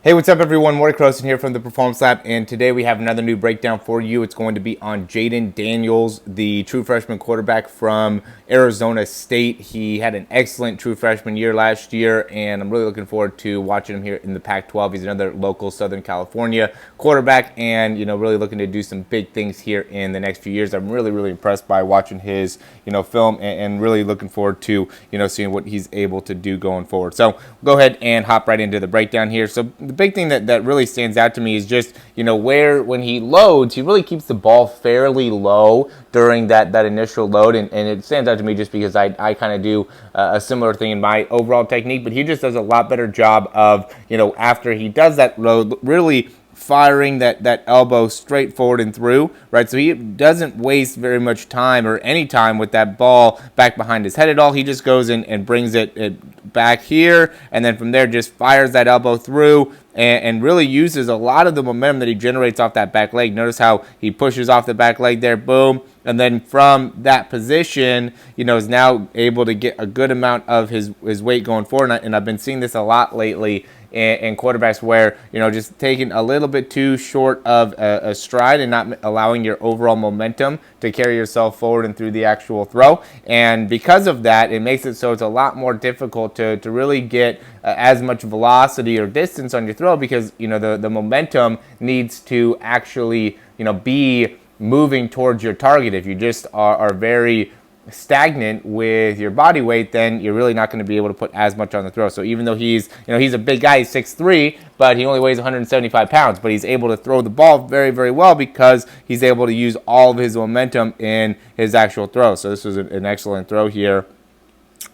Hey, what's up everyone? Morey Croson here from the Performance Lab, and today we have another new breakdown for you. It's going to be on Jayden Daniels, the true freshman quarterback from Arizona State. He had an excellent true freshman year last year, and I'm really looking forward to watching him here in the Pac-12. He's another local Southern California quarterback, and really looking to do some big things here in the next few years. I'm really impressed by watching his film, and really looking forward to seeing what he's able to do going forward. So we'll go ahead and hop right into the breakdown here. So the big thing that really stands out to me is just where when he loads, he really keeps the ball fairly low during that initial load, and it stands out to me just because I kind of do a similar thing in my overall technique, but he just does a lot better job of after he does that load, really firing that elbow straight forward and through, right? So he doesn't waste very much time or any time with that ball back behind his head at all. He just goes in and brings it back here, and then from there just fires that elbow through and really uses a lot of the momentum that he generates off that back leg. Notice how he pushes off the back leg there, boom, and then from that position, is now able to get a good amount of his weight going forward, and I've been seeing this a lot lately in quarterbacks where just taking a little bit too short of a stride and not allowing your overall momentum to carry yourself forward and through the actual throw. And because of that, it makes it so it's a lot more difficult to really get as much velocity or distance on your throw, because the momentum needs to actually be moving towards your target. If you just are very stagnant with your body weight, then you're really not going to be able to put as much on the throw. So even though he's a big guy, he's 6'3", but he only weighs 175 pounds, but he's able to throw the ball very well because he's able to use all of his momentum in his actual throw. So this was an excellent throw here.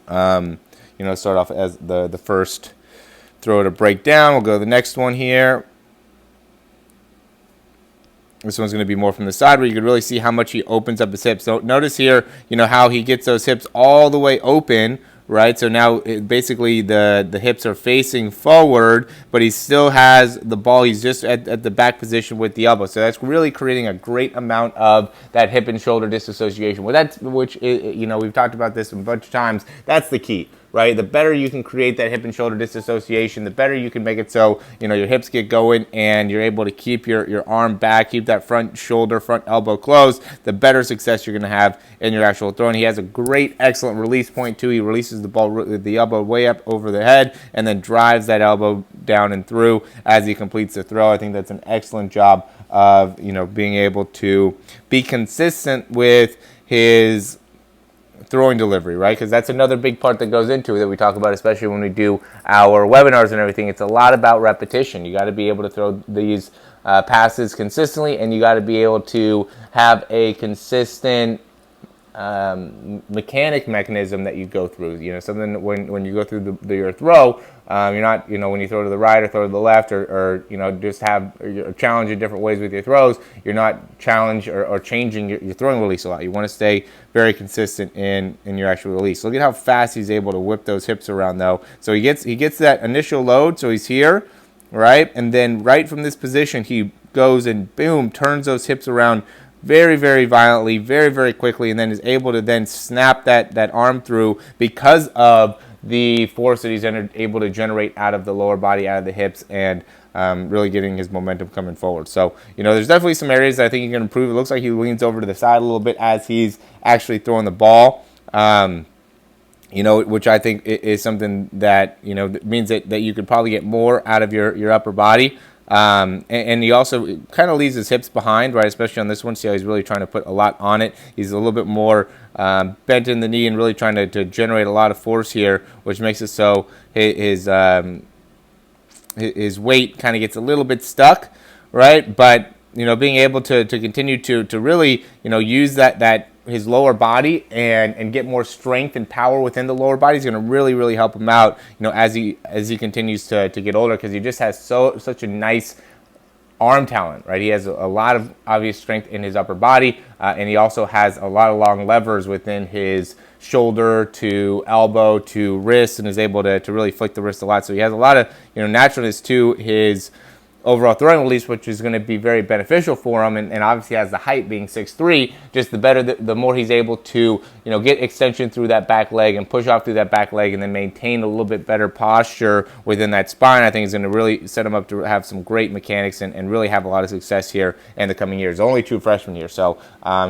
Start off as the first throw to break down. We'll go to the next one here. This one's going to be more from the side, where you can really see how much he opens up his hips. So notice here, how he gets those hips all the way open, right? So now basically the hips are facing forward, but he still has the ball. He's just at the back position with the elbow. So that's really creating a great amount of that hip and shoulder disassociation. Which we've talked about this a bunch of times. That's the key, right? The better you can create that hip and shoulder disassociation, the better you can make it so your hips get going and you're able to keep your arm back, keep that front shoulder, front elbow closed, the better success you're going to have in your actual throw. And he has a great, excellent release point too. He releases the ball, the elbow way up over the head, and then drives that elbow down and through as he completes the throw. I think that's an excellent job of being able to be consistent with his throwing delivery, right? Because that's another big part that goes into it that we talk about, especially when we do our webinars and everything. It's a lot about repetition. You got to be able to throw these passes consistently, and you got to be able to have a consistent mechanic mechanism that you go through. Something when you go through your throw, you're not, when you throw to the right or throw to the left, or just have a challenge in different ways with your throws, you're not challenged or changing your throwing release a lot. You want to stay very consistent in your actual release. Look at how fast he's able to whip those hips around though. So he gets that initial load, so he's here, right? And then right from this position, he goes and boom, turns those hips around very violently, very quickly, and then is able to then snap that arm through because of the force that he's able to generate out of the lower body, out of the hips, and really getting his momentum coming forward. So, there's definitely some areas that I think he can improve. It looks like he leans over to the side a little bit as he's actually throwing the ball, which I think is something that, means that you could probably get more out of your upper body. And he also kind of leaves his hips behind, right? Especially on this one. See how he's really trying to put a lot on it. He's a little bit more bent in the knee and really trying to generate a lot of force here, which makes it so his weight kind of gets a little bit stuck, right? But being able to continue to really use that his lower body and get more strength and power within the lower body is going to really help him out as he continues to get older, because he just has such a nice arm talent, right? He has a lot of obvious strength in his upper body, and he also has a lot of long levers within his shoulder to elbow to wrist, and is able to really flick the wrist a lot. So he has a lot of naturalness to his overall throwing release, which is going to be very beneficial for him. And obviously, has the height being 6'3", just the better, the more he's able to, get extension through that back leg and push off through that back leg, and then maintain a little bit better posture within that spine. I think is going to really set him up to have some great mechanics and really have a lot of success here in the coming years. Only true freshman year, so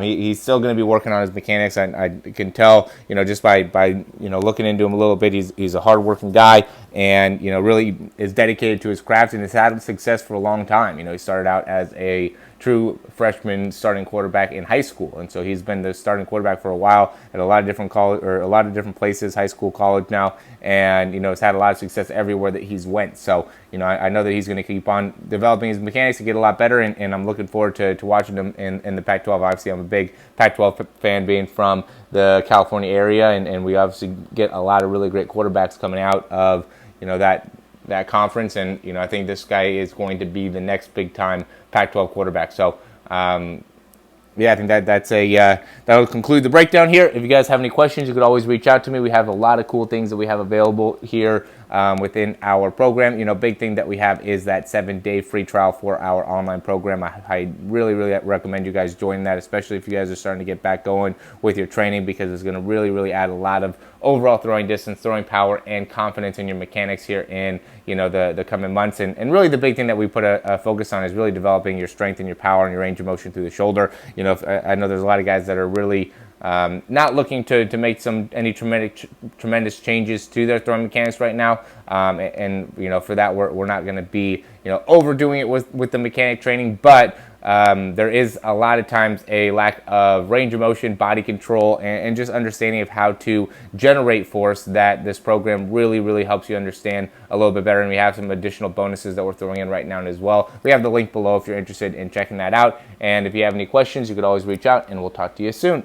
he's still going to be working on his mechanics. I can tell, just by looking into him a little bit, he's a hardworking guy, and really is dedicated to his craft and has had success for a long time. He started out as a true freshman starting quarterback in high school, and so he's been the starting quarterback for a while at a lot of different college, or a lot of different places, high school, college now, and has had a lot of success everywhere that he's went. So I know that he's going to keep on developing his mechanics to get a lot better, and I'm looking forward to watching him in the Pac-12. Obviously, I'm a big Pac-12 fan, being from the California area, and we obviously get a lot of really great quarterbacks coming out of that conference, and I think this guy is going to be the next big time Pac-12 quarterback. So yeah, I think that'll conclude the breakdown here. If you guys have any questions, you could always reach out to me. We have a lot of cool things that we have available here within our program. Big thing that we have is that 7-day free trial for our online program. I really recommend you guys join that, especially if you guys are starting to get back going with your training, because it's going to really add a lot of overall throwing distance, throwing power, and confidence in your mechanics here in the coming months. And really the big thing that we put a focus on is really developing your strength and your power and your range of motion through the shoulder. I know there's a lot of guys that are really not looking to make any tremendous changes to their throwing mechanics right now, and for that we're not going to be overdoing it with the mechanic training, but there is a lot of times a lack of range of motion, body control, and just understanding of how to generate force that this program really helps you understand a little bit better. And we have some additional bonuses that we're throwing in right now as well. We have the link below if you're interested in checking that out. And if you have any questions, you could always reach out, and we'll talk to you soon.